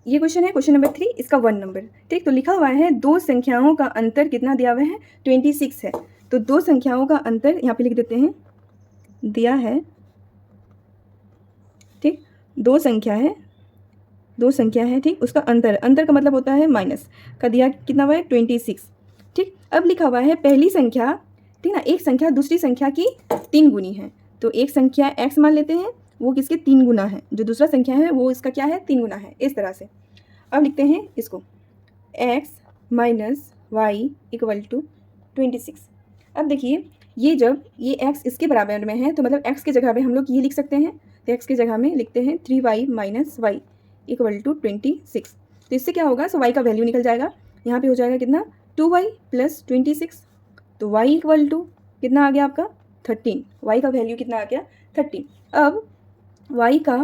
ये क्वेश्चन है question number 3, इसका 1 नंबर। ठीक, तो लिखा हुआ है दो संख्याओं का अंतर कितना दिया हुआ है, 26 है। तो दो संख्याओं का अंतर यहाँ पे लिख देते हैं, दिया है। ठीक, दो संख्या है। ठीक, उसका अंतर का मतलब होता है माइनस का, दिया कितना हुआ है 26। ठीक, अब लिखा हुआ है पहली संख्या, ठीक ना, एक संख्या दूसरी संख्या की 3 गुनी है। तो एक संख्या x मान लेते हैं, वो किसके 3 गुना है, जो दूसरा संख्या है वो इसका क्या है 3 गुना है, इस तरह से। अब लिखते हैं इसको x minus y equal to 26। अब देखिए ये जब ये x इसके बराबर में है तो मतलब x की जगह पे हम लोग ये लिख सकते हैं, तो x की जगह में लिखते हैं 3y minus y equal to 26। तो इससे क्या होगा, सो y का वैल्यू निकल जाएगा, यहाँ पे हो जाएगा कितना 2y प्लस 26। तो y इक्वल टू कितना आ गया आपका 13, y का वैल्यू कितना आ गया 13। अब y का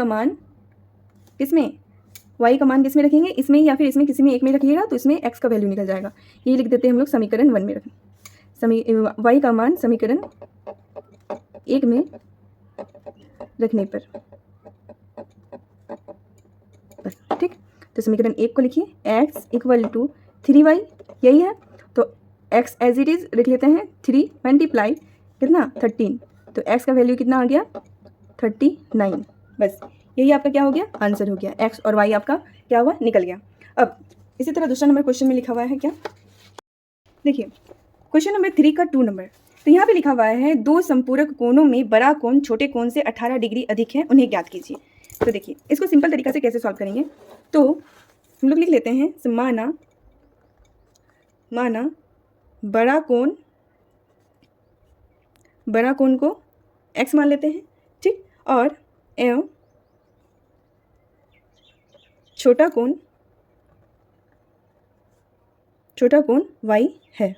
मान किसमें, y का मान किस में रखेंगे, इसमें या फिर इसमें किसी में एक में रखिएगा तो इसमें x का वैल्यू निकल जाएगा। ये लिख देते हैं हम लोग समीकरण 1 में रखें, y का मान समीकरण 1 में रखने पर। ठीक, तो समीकरण 1 को लिखिए x इक्वल टू 3y, यही है। तो x एज इट इज लिख लेते हैं, 3 मल्टीप्लाई कितना 13, तो x का वैल्यू कितना आ गया 39। बस यही आपका क्या हो गया, आंसर हो गया, x और y आपका क्या हुआ, निकल गया। अब इसी तरह दूसरा नंबर क्वेश्चन में लिखा हुआ है क्या, देखिए क्वेश्चन नंबर 3 का 2 नंबर। तो यहाँ पे लिखा हुआ है दो संपूरक कोणों में बड़ा कोण छोटे कोण से 18 डिग्री अधिक है, उन्हें ज्ञात कीजिए। तो देखिए इसको सिंपल तरीका से कैसे सॉल्व करेंगे, तो हम लोग लिख लेते हैं माना बड़ा कोण को x मान लेते हैं। ठीक, और एवं छोटा कोण y है।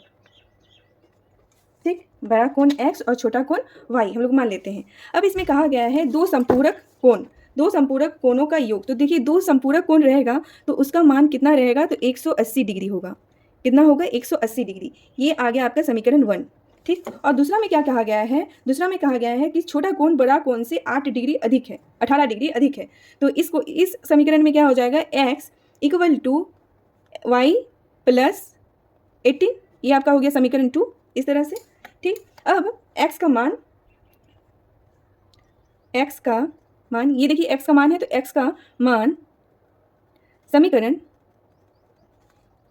ठीक, बड़ा कोण x और छोटा कोण y हम लोग मान लेते हैं। अब इसमें कहा गया है दो संपूरक कोणों का योग। तो देखिए दो संपूरक कोण रहेगा तो उसका मान कितना रहेगा, तो 180 डिग्री होगा। कितना होगा 180 डिग्री, ये आ गया आपका समीकरण 1। ठीक, और दूसरा में क्या कहा गया है, दूसरा में कहा गया है कि छोटा कोण बड़ा कोण से 8 डिग्री अधिक है, 18 डिग्री अधिक है। तो इसको इस समीकरण में क्या हो जाएगा, x equal to y plus 18, ये आपका हो गया समीकरण 2, इस तरह से। ठीक, अब x का मान ये देखिए x का मान है, तो x का मान समीकरण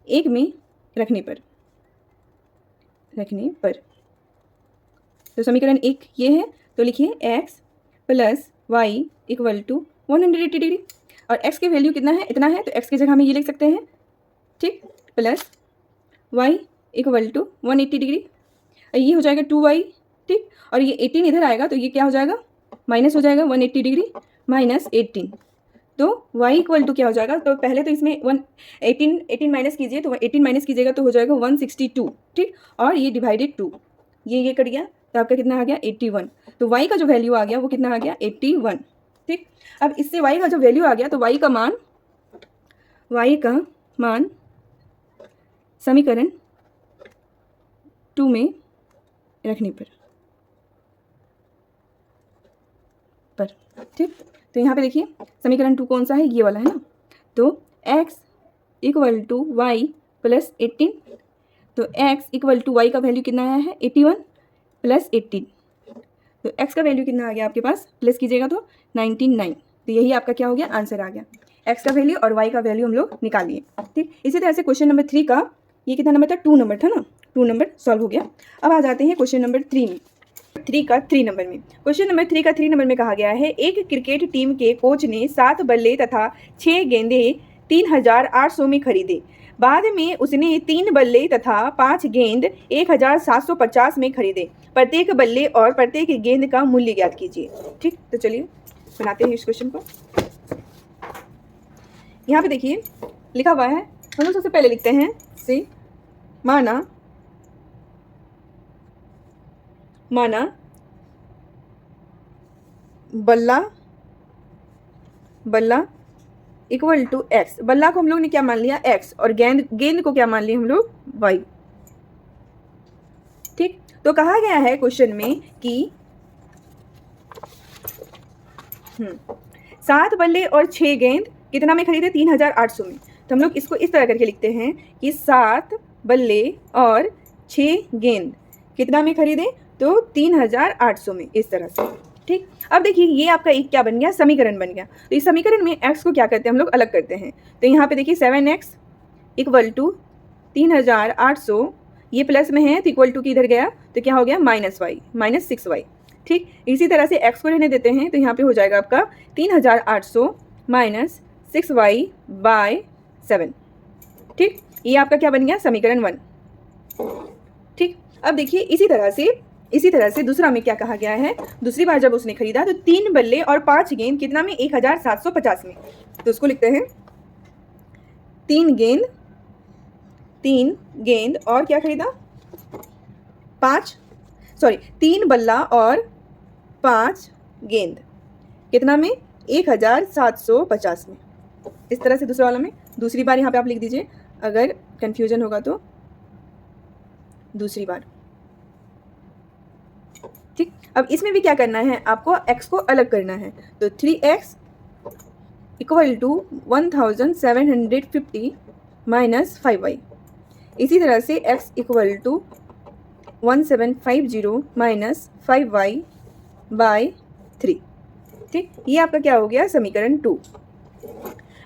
1 में रखने पर तो समीकरण 1 ये है, तो लिखिए x plus y equal to 180 degree, और x की वैल्यू कितना है, इतना है, तो x की जगह में ये लिख सकते हैं। ठीक, plus y equal to 180 degree, ये हो जाएगा 2y। ठीक, और ये 18 इधर आएगा तो ये क्या हो जाएगा, माइनस हो जाएगा 180 डिग्री माइनस 18, तो y इक्वल टू क्या हो जाएगा, तो पहले तो इसमें 18 माइनस कीजिए, तो 18 माइनस कीजिएगा तो हो जाएगा 162। ठीक, और ये डिवाइडेड 2, ये कट गया, तो आपका कितना आ गया 81। तो y का जो वैल्यू आ गया वो कितना आ गया 81। ठीक, अब इससे y का जो वैल्यू आ गया तो y का मान समीकरण 2 में रखने पर। ठीक, तो यहाँ पे देखिए समीकरण 2 कौन सा है, ये वाला है ना, तो x equal to y plus 18, तो x इक्वल टू वाई का वैल्यू कितना आया है 81 प्लस 18, तो x का वैल्यू कितना आ गया आपके पास, प्लस कीजिएगा तो 99। तो यही आपका क्या हो गया, आंसर आ गया, x का वैल्यू और y का वैल्यू हम लोग निकाल लिए। ठीक, इसी तरह से क्वेश्चन नंबर 3 का ये कितना नंबर था, 2 नंबर था ना, 2 नंबर सॉल्व हो गया। अब आ जाते हैं क्वेश्चन नंबर 3 में, 3 का 3 नंबर में। क्वेश्चन नंबर 3 का 3 नंबर में कहा गया है एक क्रिकेट टीम के कोच ने 7 बल्ले तथा 6 गेंदे 3800 में खरीदे। बाद में उसने 3 बल्ले तथा 5 गेंद 1750 में खरीदे। प्रत्येक बल्ले और प्रत्येक गेंद का मूल्य ज्ञात कीजिए। ठीक, तो चलिए बनाते हैं इस क्वेश्चन को। यहाँ पे देखिए लिखा हुआ है, हम लोग सबसे पहले लिखते हैं से माना बल्ला इक्वल टू एक्स। बल्ला को हम लोग ने क्या मान लिया x, और गेंद को क्या मान लिया हम लोग y। ठीक, तो कहा गया है क्वेश्चन में कि 7 बल्ले और 6 गेंद कितना में खरीदे? 3800 में। तो हम लोग इसको इस तरह करके लिखते हैं कि 7 बल्ले और 6 गेंद कितना में खरीदे? तो 3800 में, इस तरह से। ठीक, अब देखिए ये आपका एक क्या बन गया? समीकरण बन गया। तो इस समीकरण में x को क्या करते हैं हम लोग? अलग करते हैं। तो यहाँ पे देखिए 7x इक्वल टू 3800, ये प्लस में है तो इक्वल टू की इधर गया तो क्या हो गया? -y, -6y। ठीक, इसी तरह से x को रहने देते हैं तो यहाँ पे हो जाएगा आपका 3800 माइनस 6y/7। ठीक, ये आपका क्या बन गया? समीकरण 1। ठीक, अब देखिए इसी तरह से दूसरा में क्या कहा गया है? दूसरी बार जब उसने खरीदा तो 3 बल्ले और 5 गेंद कितना में? 1750 में। तो उसको लिखते हैं 3 गेंद और क्या खरीदा? 3 बल्ला और 5 गेंद कितना में? 1750 में। इस तरह से दूसरा वाला में। दूसरी बार यहाँ पे आप लिख दीजिए, अगर कंफ्यूजन होगा तो दूसरी बार। ठीक, अब इसमें भी क्या करना है? आपको x को अलग करना है। तो 3x equal to 1750 minus 5y। इसी तरह से x equal to 1750 minus 5y/3। ठीक, ये आपका क्या हो गया? समीकरण 2।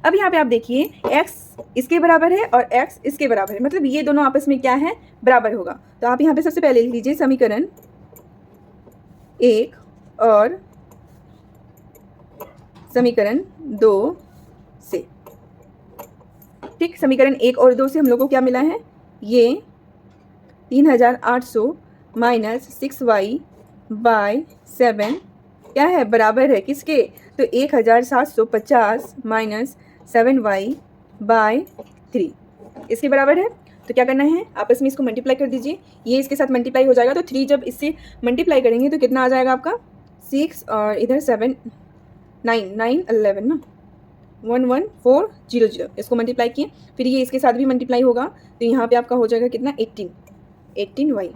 अब यहाँ पे आप देखिए x इसके बराबर है और x इसके बराबर है, मतलब ये दोनों आपस में क्या है? बराबर होगा। तो आप यहाँ पे सबसे पहले लिख लीजिए समीकरण 1 और समीकरण 2 से। ठीक, समीकरण 1 और 2 से हम लोग को क्या मिला है? ये 3800 माइनस 6y/7 क्या है? बराबर है किसके? तो 1750 माइनस 7y/3 इसके बराबर है। तो क्या करना है? आपस में इसको मल्टीप्लाई कर दीजिए। ये इसके साथ मल्टीप्लाई हो जाएगा तो 3 जब इससे मल्टीप्लाई करेंगे तो कितना आ जाएगा आपका? 6 और इधर 7 9 11 ना, 11400। इसको मल्टीप्लाई किए, फिर ये इसके साथ भी मल्टीप्लाई होगा तो यहाँ पे आपका हो जाएगा कितना? 18y।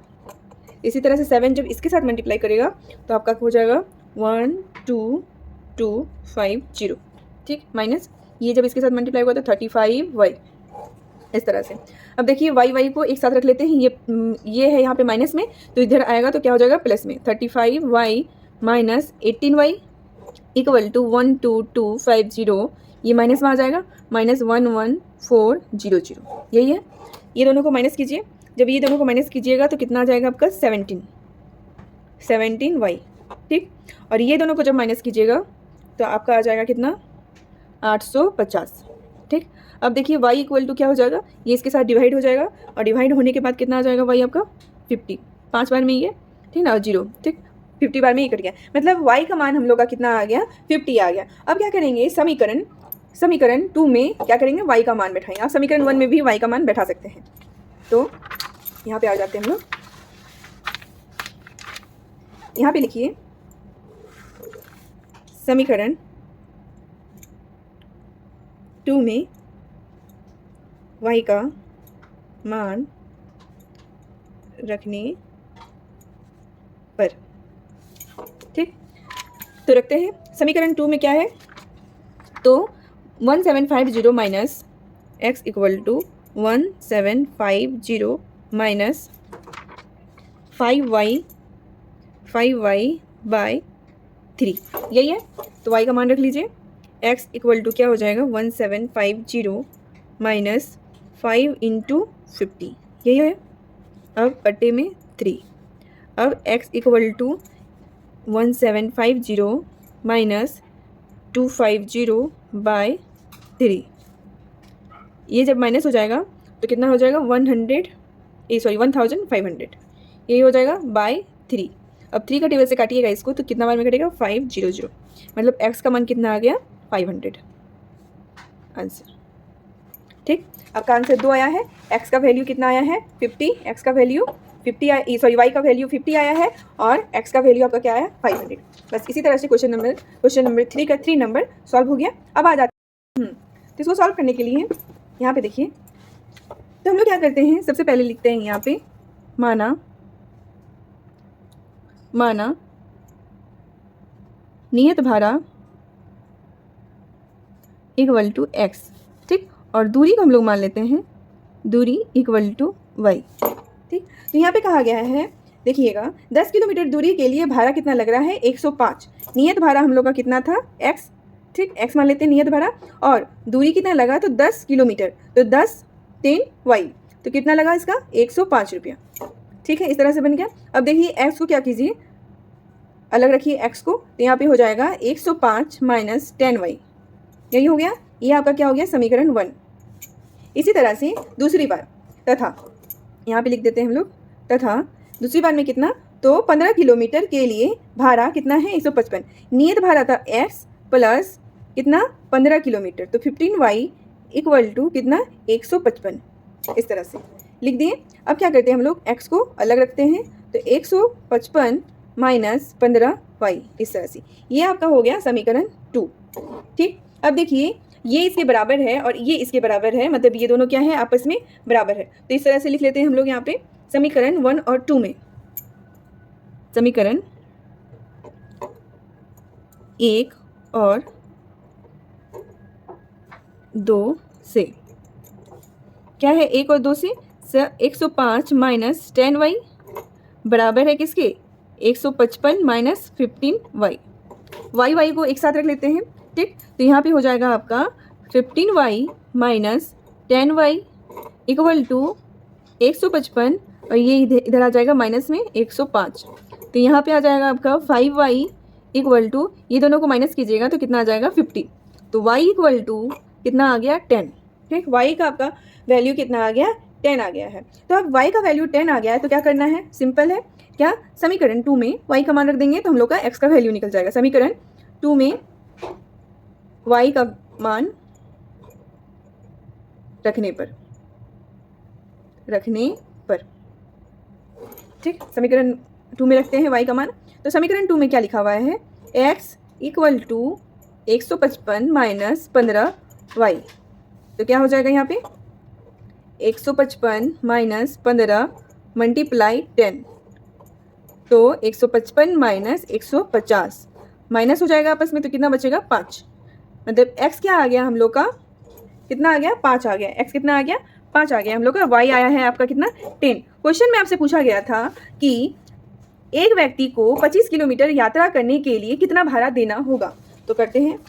इसी तरह से 7 जब इसके साथ मल्टीप्लाई करेगा तो आपका हो जाएगा 12250। ठीक, माइनस ये जब इसके साथ मल्टीप्लाई होगा तो 35y, इस तरह से। अब देखिए y को एक साथ रख लेते हैं। ये है यहाँ पे माइनस में, तो इधर आएगा तो क्या हो जाएगा? प्लस में। 35y minus 18y equal to 12250, ये माइनस में आ जाएगा, माइनस 11400। यही है। ये दोनों को माइनस कीजिए। जब ये दोनों को माइनस कीजिएगा तो कितना आ जाएगा आपका? 17y। ठीक, और ये दोनों को जब माइनस कीजिएगा तो आपका आ जाएगा कितना? 850। ठीक, अब देखिए y इक्वल टू क्या हो जाएगा? ये इसके साथ डिवाइड हो जाएगा और डिवाइड होने के बाद कितना आ जाएगा? y आपका 50। 5 बार में ये, ठीक ना, 0। ठीक, 50 बार में ये कट गया, मतलब y का मान हम लोग का कितना आ गया? 50 आ गया। अब क्या करेंगे? समीकरण 2 में क्या करेंगे? y का मान बैठाएंगे। आप समीकरण 1 में भी y का मान बैठा सकते हैं। तो यहाँ पे आ जाते हैं हम लोग। यहाँ पे लिखिए समीकरण 2 में y का मान रखने पर। ठीक, तो रखते हैं। समीकरण 2 में क्या है? तो 1750 minus x equal to 1750 minus 5y/3, यही है। तो y का मान रख लीजिए। x इक्वल टू क्या हो जाएगा? 1750 माइनस 5 × 50, यही है। अब बट्टे में 3। अब x इक्वल टू 1750 माइनस 250/3, ये जब माइनस हो जाएगा तो कितना हो जाएगा? 1500, यही हो जाएगा बाय 3। अब 3 का टेबल से काटिएगा इसको तो कितना बार में कटेगा? 500, मतलब x का मान कितना आ गया? 500 आंसर। ठीक, आपका आंसर 2 आया है। x का वैल्यू कितना आया है? 50। x का वैल्यू 50 y का वैल्यू 50 आया है और x का वैल्यू आपका क्या आया? 500। बस इसी तरह से क्वेश्चन नंबर 3 का 3 नंबर सॉल्व हो गया। अब आ जाते हैं तो इसको सॉल्व करने के लिए यहाँ पे देखिए, तो हम लोग क्या करते हैं? सबसे पहले लिखते हैं यहाँ पे माना नियत भाड़ा इक्वल टू एक्स, ठीक। और दूरी को हम लोग मान लेते हैं दूरी इक्वल टू वाई, ठीक। तो यहाँ पे कहा गया है, देखिएगा 10 किलोमीटर दूरी के लिए भाड़ा कितना लग रहा है 105। नियत भाड़ा हम लोग का कितना था x, ठीक, x मान लेते हैं नियत भाड़ा, और दूरी कितना लगा तो 10 किलोमीटर, तो 10 10 y, तो कितना लगा इसका 105 रुपया, ठीक है। इस तरह से बन गया। अब देखिए x को क्या कीजिए, अलग रखिए x को, तो यहाँ पे हो जाएगा 105 माइनस 10y, यही हो गया। ये आपका क्या हो गया समीकरण 1। इसी तरह से दूसरी बार, तथा यहाँ पे लिख देते हैं हम लोग, तथा दूसरी बार में कितना, तो 15 किलोमीटर के लिए भाड़ा कितना है 155। नियत भाड़ा था x प्लस कितना 15 किलोमीटर, तो 15y इक्वल टू कितना 155, इस तरह से लिख दिए। अब क्या करते हैं हम लोग, x को अलग रखते हैं, तो 155 माइनस 15y, इस तरह से। ये आपका हो गया समीकरण 2, ठीक। अब देखिए ये इसके बराबर है और ये इसके बराबर है, मतलब ये दोनों क्या है आपस में बराबर है। तो इस तरह से लिख लेते हैं हम लोग यहाँ पे समीकरण 1 और 2 में, समीकरण 1 और 2 से क्या है, 1 और 2 से 105 माइनस 10y बराबर है किसके 155 माइनस 15y। y को एक साथ रख लेते हैं, ठीक। तो यहाँ पे हो जाएगा आपका 15y minus 10y equal to 155, और ये इधर आ जाएगा माइनस में 105, तो यहाँ पे आ जाएगा आपका 5y इक्वल टू, ये दोनों को माइनस कीजिएगा तो कितना आ जाएगा 50, तो y इक्वल टू कितना आ गया 10, ठीक। y का आपका वैल्यू कितना आ गया 10 आ गया है। तो अब y का वैल्यू 10 आ गया है, तो क्या करना है, सिंपल है, क्या समीकरण 2 में y का मान रख देंगे तो हम लोग का x का वैल्यू निकल जाएगा। समीकरण 2 में y का मान रखने पर, ठीक, समीकरण 2 में रखते हैं y का मान। तो समीकरण 2 में क्या लिखा हुआ है, x equal to 155 minus 15y, तो क्या हो जाएगा यहाँ पे 155 माइनस 15 मल्टीप्लाई 10, तो 155 माइनस 150 माइनस हो जाएगा आपस में, तो कितना बचेगा 5, मतलब x क्या आ गया हम लोग का, कितना आ गया 5 आ गया, x कितना आ गया 5 आ गया हम लोग का। y आया है आपका कितना 10। क्वेश्चन में आपसे पूछा गया था कि एक व्यक्ति को 25 किलोमीटर यात्रा करने के लिए कितना भाड़ा देना होगा, तो करते हैं।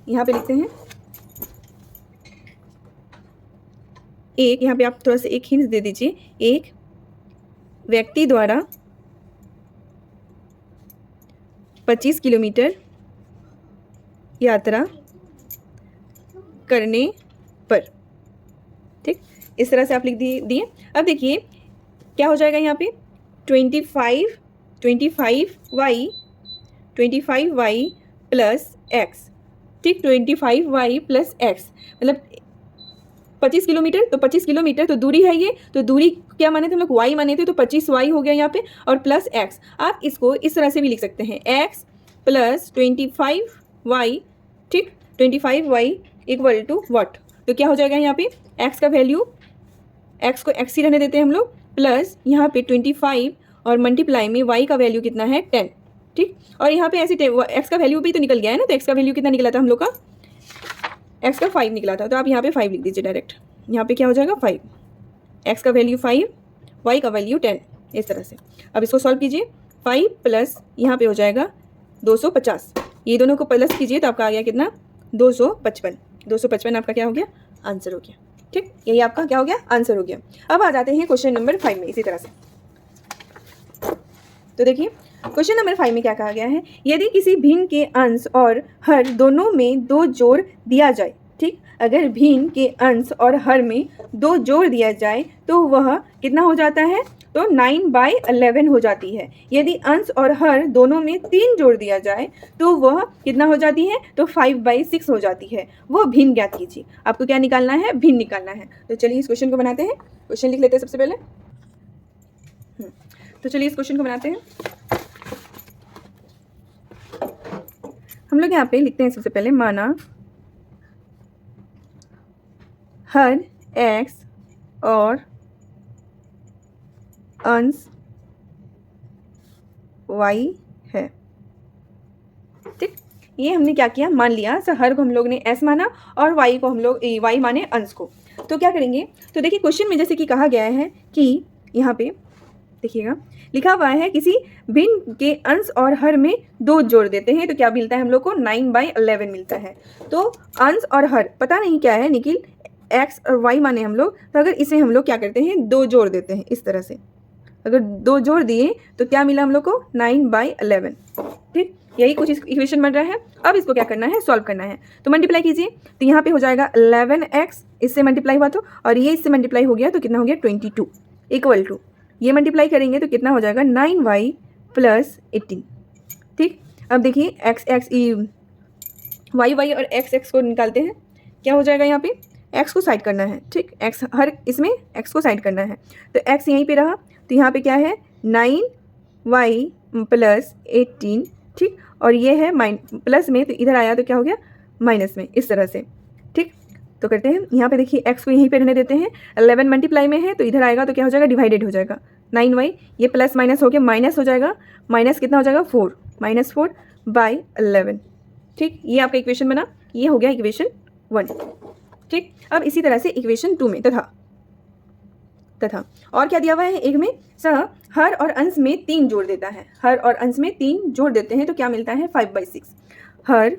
यहाँ पे लिखते हैं एक, यहाँ पे आप थोड़ा सा एक हिंट दे दीजिए, एक व्यक्ति द्वारा 25 किलोमीटर यात्रा करने पर, ठीक, इस तरह से आप लिख दिए। अब देखिए क्या हो जाएगा यहाँ पे 25y प्लस x, ठीक, 25y प्लस x, मतलब 25 किलोमीटर, तो 25 किलोमीटर तो दूरी है ये, तो दूरी क्या माने थे हम लोग y माने थे, तो 25y हो गया यहाँ पे, और प्लस x। आप इसको इस तरह से भी लिख सकते हैं x प्लस 25y, ठीक, 25y इक्वल टू व्हाट, तो क्या हो जाएगा यहाँ पे x का वैल्यू, x को x ही रहने देते हैं हम लोग, प्लस यहाँ पे 25 और मल्टीप्लाई में y का वैल्यू कितना है 10, ठीक। और यहाँ पे ऐसे x का वैल्यू भी तो निकल गया है ना, तो x का वैल्यू कितना निकला था हम लोग का, x का 5 निकला था, तो आप यहाँ पे 5 लिख दीजिए डायरेक्ट। यहाँ पे क्या हो जाएगा 5, x का वैल्यू 5, y का वैल्यू 10, इस तरह से। अब इसको सॉल्व कीजिए, 5 प्लस यहाँ पे हो जाएगा 250, ये दोनों को प्लस कीजिए तो आपका आ गया कितना 255 आपका क्या हो गया आंसर हो गया, ठीक, यही आपका क्या हो गया आंसर हो गया। अब आ जाते हैं क्वेश्चन नंबर 5 में इसी तरह से। तो देखिए क्वेश्चन नंबर 5 में क्या कहा गया है, यदि किसी भिन्न के अंश और हर दोनों में 2 जोड़ दिया जाए, ठीक, अगर भिन्न के अंश और हर में 2 जोड़ दिया जाए तो वह कितना हो जाता है, तो 9/11 हो जाती है। यदि अंश और हर दोनों में 3 जोड़ दिया जाए तो वह कितना हो जाती है, तो 5/6 हो जाती है। वो भिन्न ज्ञात कीजिए। आपको क्या निकालना है, भिन्न निकालना है। तो चलिए इस क्वेश्चन को बनाते हैं, क्वेश्चन लिख लेते हैं सबसे पहले। तो चलिए इस क्वेश्चन को बनाते हैं। हम लोग यहाँ पे लिखते हैं सबसे पहले, माना हर x और अंश y है। ठीक, ये हमने क्या किया, मान लिया। हर को हम लोग ने s माना और y को हम लोग y माने अंश को। तो क्या करेंगे, तो देखिए क्वेश्चन में जैसे कि कहा गया है कि यहाँ पे देखिएगा लिखा हुआ है किसी भिन्न के अंश और हर में 2 जोड़ देते हैं तो क्या मिलता है हम लोग को, 9/11 मिलता है। तो अंश और हर पता नहीं क्या है, निखिल x और y माने हम लोग, तो अगर इसे हम लोग क्या करते हैं 2 जोड़ देते हैं इस तरह से। अगर 2 जोड़ दिए तो क्या मिला हम लोग को, 9/11। ठीक, यही कुछ इक्वेशन बन रहा है। अब इसको क्या करना है, सॉल्व करना है। तो मल्टीप्लाई कीजिए, तो यहाँ पे हो जाएगा 11x, इससे मल्टीप्लाई हुआ तो, और ये इससे मल्टीप्लाई हो गया तो कितना हो गया 22, इक्वल टू ये मल्टीप्लाई करेंगे तो कितना हो जाएगा 9y + 18। ठीक, अब देखिए y और x को निकालते हैं। क्या हो जाएगा, यहाँ पे x को साइड करना है। ठीक, x हर इसमें x को साइड करना है, तो x यहीं पे रहा, तो यहाँ पे क्या है 9y + 18। ठीक, और ये है प्लस में, तो इधर आया तो क्या हो गया माइनस में, इस तरह से। ठीक, तो करते हैं, यहाँ पे देखिए x को यहीं पे रहने देते हैं, 11 मल्टीप्लाई में है तो इधर आएगा तो क्या हो जाएगा, डिवाइडेड हो जाएगा 9y, ये प्लस माइनस हो के माइनस हो जाएगा, माइनस कितना हो जाएगा 4, -4/11। ठीक, ये आपका इक्वेशन बना, ये हो गया इक्वेशन 1। ठीक, अब इसी तरह से इक्वेशन 2 में तथा और क्या दिया हुआ है, एक में हर और अंश में 3 जोड़ देता है, हर और अंश में 3 जोड़ देते हैं तो क्या मिलता है 5/6। हर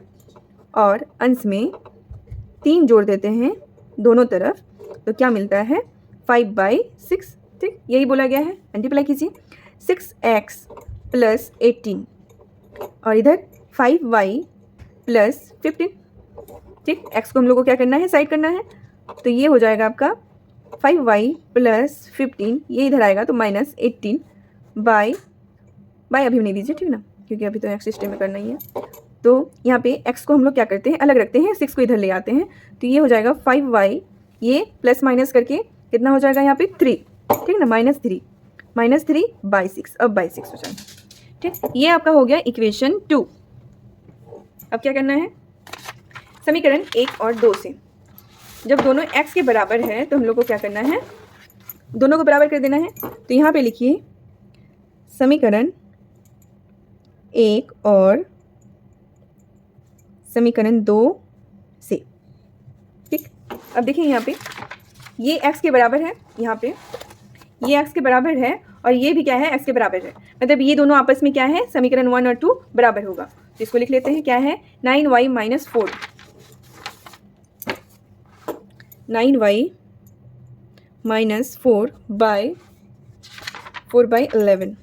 और अंश में 3 जोड़ देते हैं दोनों तरफ तो क्या मिलता है 5/6। ठीक, यही बोला गया है। मल्टीप्लाई कीजिए, 6x + 18 और इधर 5y + 15। ठीक, x को हम लोग को क्या करना है, साइड करना है, तो ये हो जाएगा आपका 5y + 15, ये इधर आएगा तो -18 बाय अभी नहीं दीजिए, ठीक ना, क्योंकि अभी तो x सिस्टम में करना ही है। तो यहाँ पे x को हम लोग क्या करते हैं, अलग रखते हैं, 6 को इधर ले आते हैं, तो ये हो जाएगा 5y, ये प्लस माइनस करके कितना हो जाएगा यहाँ पे 3। ठीक ना, -3/6, अब बाई 6 हो जाएगा। ठीक, ये आपका हो गया इक्वेशन 2। अब क्या करना है, समीकरण 1 और 2 से जब दोनों x के बराबर है तो हम लोग को क्या करना है, दोनों को बराबर कर देना है। तो यहाँ पे लिखिए समीकरण 1 और समीकरण 2 से। ठीक, अब देखिए यहाँ पे ये x के बराबर है, यहाँ पे ये x के बराबर है और ये भी क्या है, x के बराबर है, मतलब ये दोनों आपस में क्या है, समीकरण 1 और 2 बराबर होगा। तो इसको लिख लेते हैं, क्या है 9y - 4, 9y - 4/11।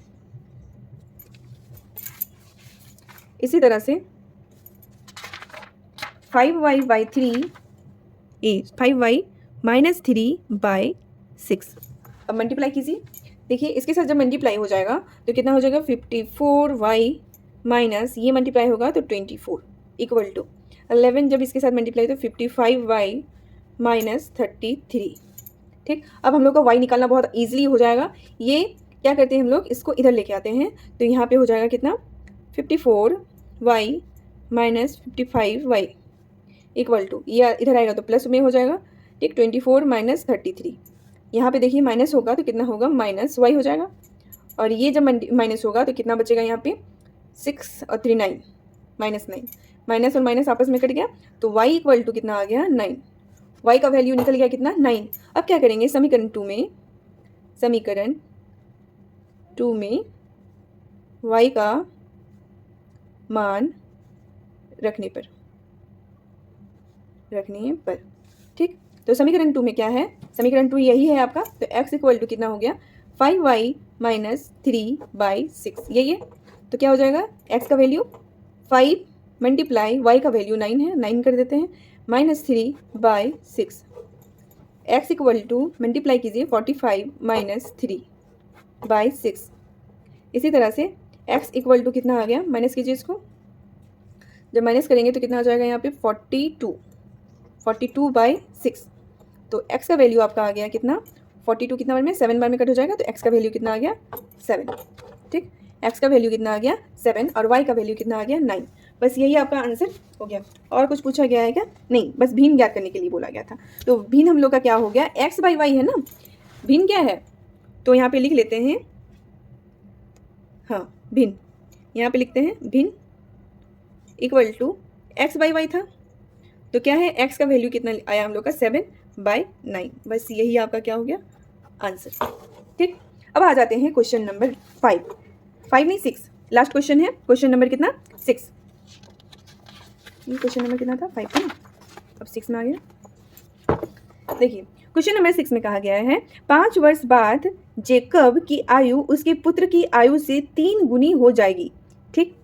इसी तरह से 5y/3 5y - 3/6। अब मल्टीप्लाई कीजिए, देखिए इसके साथ जब मल्टीप्लाई हो जाएगा तो कितना हो जाएगा 54y माइनस ये मल्टीप्लाई होगा तो 24 इक्वल टू 11, जब इसके साथ मल्टीप्लाई तो 55y - 33। ठीक, अब हम लोग का y निकालना बहुत ईजिली हो जाएगा। ये क्या करते हैं हम लोग, इसको इधर लेके आते हैं तो यहाँ पे हो जाएगा कितना 54y - 55y इक्वल टू, ये इधर आएगा तो प्लस में हो जाएगा। ठीक, 24 - 33, यहाँ पे देखिए माइनस होगा तो कितना होगा -y हो जाएगा, और ये जब माइनस होगा तो कितना बचेगा यहाँ पे 6 और 3 9, -9, माइनस और माइनस आपस में कट गया तो y इक्वल टू कितना आ गया 9, y का वैल्यू निकल गया कितना 9। अब क्या करेंगे, समीकरण 2 में y का मान रखने पर। ठीक, तो समीकरण 2 में क्या है, समीकरण 2 यही है आपका, तो x इक्वल टू कितना हो गया 5y - 3/6, यही है। तो क्या हो जाएगा, x का वैल्यू 5 मल्टीप्लाई y का वैल्यू 9 है, 9 कर देते हैं -3/6, x इक्वल टू मल्टीप्लाई कीजिए 45 - 3/6। इसी तरह से x इक्वल टू कितना आ गया, माइनस कीजिए इसको, जब माइनस करेंगे तो कितना आ जाएगा यहाँ पे 42/6। तो x का वैल्यू आपका आ गया कितना 42, कितना बार में 7 बार में कट हो जाएगा तो x का वैल्यू कितना आ गया 7। ठीक, x का वैल्यू कितना आ गया 7 और y का वैल्यू कितना आ गया 9। बस यही आपका आंसर हो गया। और कुछ पूछा गया है क्या, नहीं, बस भिन्न ज्ञात करने के लिए बोला गया था। तो भिन्न हम लोग का क्या हो गया, x/y है ना, भिन्न क्या है, तो यहाँ पे लिख लेते हैं, हाँ भिन्न यहाँ पे लिखते हैं भिन्न इक्वल टू x/y था, तो क्या है x का वैल्यू कितना आया हम लोग का 7/9। बस यही आपका क्या हो गया आंसर। ठीक, अब आ जाते हैं क्वेश्चन नंबर 5 नहीं 6, लास्ट क्वेश्चन है। क्वेश्चन नंबर कितना 6, ये क्वेश्चन नंबर कितना था 5 था ना, अब 6 में आ गया। देखिए क्वेश्चन नंबर 6 में कहा गया है 5 वर्ष बाद जेकब की आयु उसके पुत्र की आयु से 3 गुनी हो जाएगी। ठीक,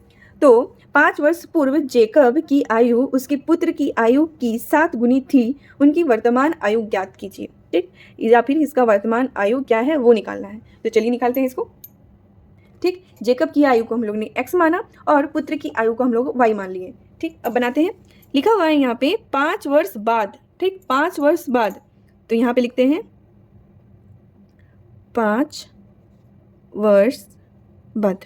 तो 5 वर्ष पूर्व जेकब की आयु उसके पुत्र की आयु की 7 गुनी थी, उनकी वर्तमान आयु ज्ञात कीजिए। ठीक, या फिर इसका वर्तमान आयु क्या है वो निकालना है। तो चलिए निकालते हैं इसको। ठीक, जेकब की आयु को हम लोग ने x माना और पुत्र की आयु को हम लोग y मान लिए। ठीक, अब बनाते हैं। लिखा हुआ है यहाँ पे 5 वर्ष बाद। ठीक, 5 वर्ष बाद, तो यहाँ पे लिखते हैं 5 वर्ष बाद।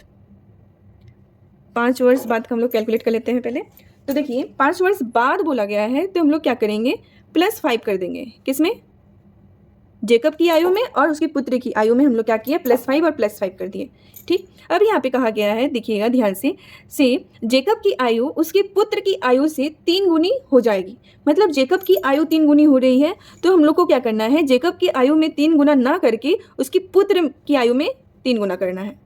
5 वर्ष बाद का हम लोग कैलकुलेट कर लेते हैं पहले। तो देखिए 5 वर्ष बाद बोला गया है, तो हम लोग क्या करेंगे +5 कर देंगे। किसमें? जेकब की आयु में, और उसके पुत्र की आयु में हम लोग क्या किया +5 और +5 कर दिए। ठीक, अब यहाँ पे कहा गया है, देखिएगा ध्यान से जेकब की आयु उसके पुत्र की आयु से 3 गुनी हो जाएगी। मतलब जेकब की आयु 3 गुनी हो रही है, तो हम लोग को क्या करना है, जेकब की आयु में 3 गुना ना करके उसकी पुत्र की आयु में 3 गुना करना है।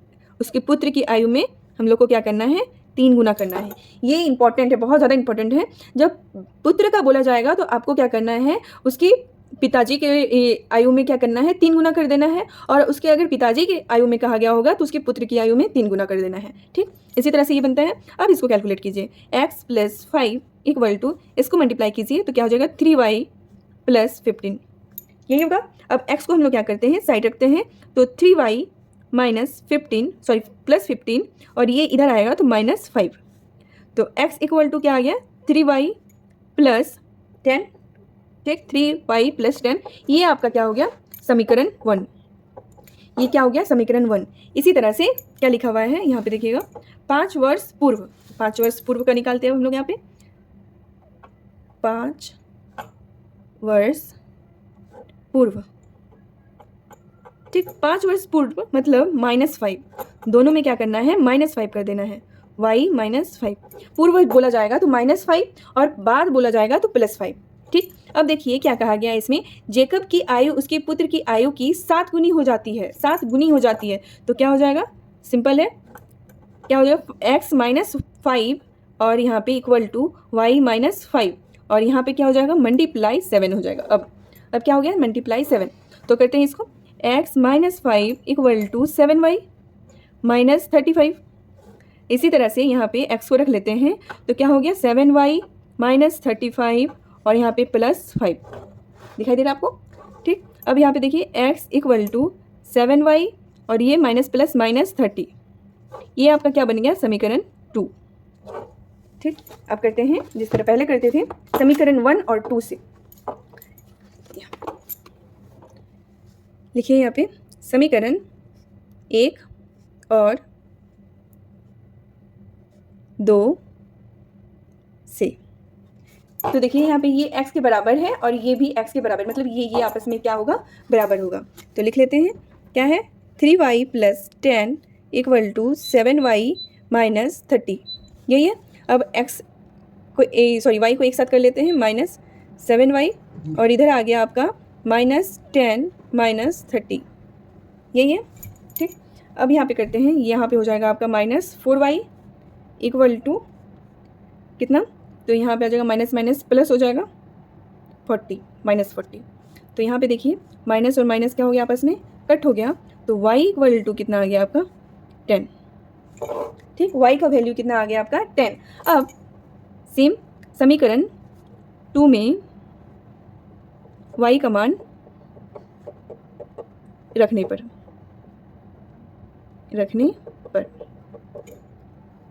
उसके पुत्र की आयु में हम लोग को क्या करना है 3 गुना करना है। ये इंपॉर्टेंट है, बहुत ज़्यादा इंपॉर्टेंट है। जब पुत्र का बोला जाएगा तो आपको क्या करना है, उसकी पिताजी के आयु में क्या करना है 3 गुना कर देना है, और उसके अगर पिताजी के आयु में कहा गया होगा तो उसके पुत्र की आयु में 3 गुना कर देना है। ठीक, इसी तरह से ये बनता है। अब इसको कैलकुलेट कीजिए, x + 5 इक्वल टू, इसको मल्टीप्लाई कीजिए तो क्या हो जाएगा 3y + 15, यही होगा। अब x को हम लोग क्या करते हैं साइड रखते हैं, तो 3y + 15 और ये इधर आएगा तो -5, तो x इक्वल टू क्या आ गया 3y + 10। ठीक, 3y + 10, ये आपका क्या हो गया समीकरण 1। ये क्या हो गया समीकरण 1। इसी तरह से क्या लिखा हुआ है यहाँ पे देखिएगा 5 वर्ष पूर्व। 5 वर्ष पूर्व का निकालते हैं हम लोग यहाँ पे, 5 वर्ष पूर्व। ठीक, 5 वर्ष पूर्व मतलब -5, दोनों में क्या करना है -5 कर देना है, y -5। पूर्व बोला जाएगा तो -5 और बाद बोला जाएगा तो +5। ठीक, अब देखिए क्या कहा गया है इसमें, जेकब की आयु उसके पुत्र की आयु की 7 गुनी हो जाती है। 7 गुनी हो जाती है तो क्या हो जाएगा, सिंपल है, क्या हो जाएगा x -5 और यहाँ पे इक्वल टू y -5 और यहाँ पे क्या हो जाएगा मल्टीप्लाई 7 हो जाएगा। अब क्या हो गया मल्टीप्लाई 7, तो करते हैं इसको, x -5 इक्वल टू 7y -35। इसी तरह से यहाँ पे x को रख लेते हैं, तो क्या हो गया 7y -35 और यहाँ पे +5 दिखाई दे रहा है आपको। ठीक, अब यहाँ पे देखिए x इक्वल टू 7y और ये -+-30, ये आपका क्या बन गया समीकरण 2। ठीक, अब करते हैं जिस तरह पहले करते थे समीकरण 1 और 2 से। लिखिए यहाँ पे समीकरण 1 और 2 से। तो देखिए यहाँ पे ये x के बराबर है और ये भी x के बराबर, मतलब ये आपस में क्या होगा बराबर होगा। तो लिख लेते हैं क्या है 3y + 10 इक्वल टू 7y -30, यही है। अब x को y को एक साथ कर लेते हैं -7y और इधर आ गया आपका -10 -30, यही है। ठीक, अब यहाँ पे करते हैं, यहाँ पे हो जाएगा आपका -4y इक्वल टू कितना, तो यहाँ पे आ जाएगा माइनस माइनस प्लस हो जाएगा 40 -40। तो यहाँ पे देखिए माइनस और माइनस क्या हो गया आपस में कट हो गया, तो y इक्वल टू कितना आ गया आपका 10। ठीक, y का वैल्यू कितना आ गया आपका 10। अब सेम समीकरण 2 में y का मान रखने पर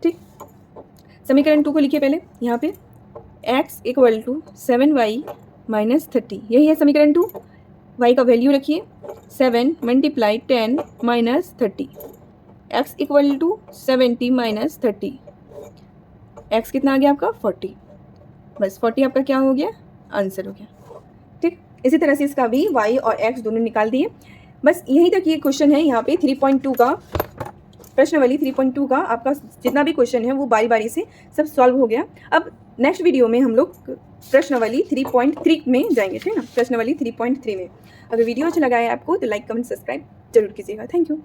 ठीक, समीकरण 2 को लिखिए पहले यहाँ पे x इक्वल टू 7y -30, यही है समीकरण 2। y का वैल्यू रखिए 7 × 10 -30, x इक्वल टू 70 -30, x कितना आ गया आपका 40, बस 40 आपका क्या हो गया आंसर हो गया। ठीक, इसी तरह से इसका भी y और x दोनों निकाल दिए। बस यहीं तक ये क्वेश्चन है यहाँ पे 3.2 का प्रश्नावली 3.2 का आपका जितना भी क्वेश्चन है वो बारी बारी से सब सॉल्व हो गया। अब नेक्स्ट वीडियो में हम लोग प्रश्नावली 3.3 में जाएंगे, ठीक है ना, प्रश्नावली 3.3 में। अगर वीडियो अच्छा लगा है आपको तो लाइक कमेंट सब्सक्राइब जरूर कीजिएगा। Thank you.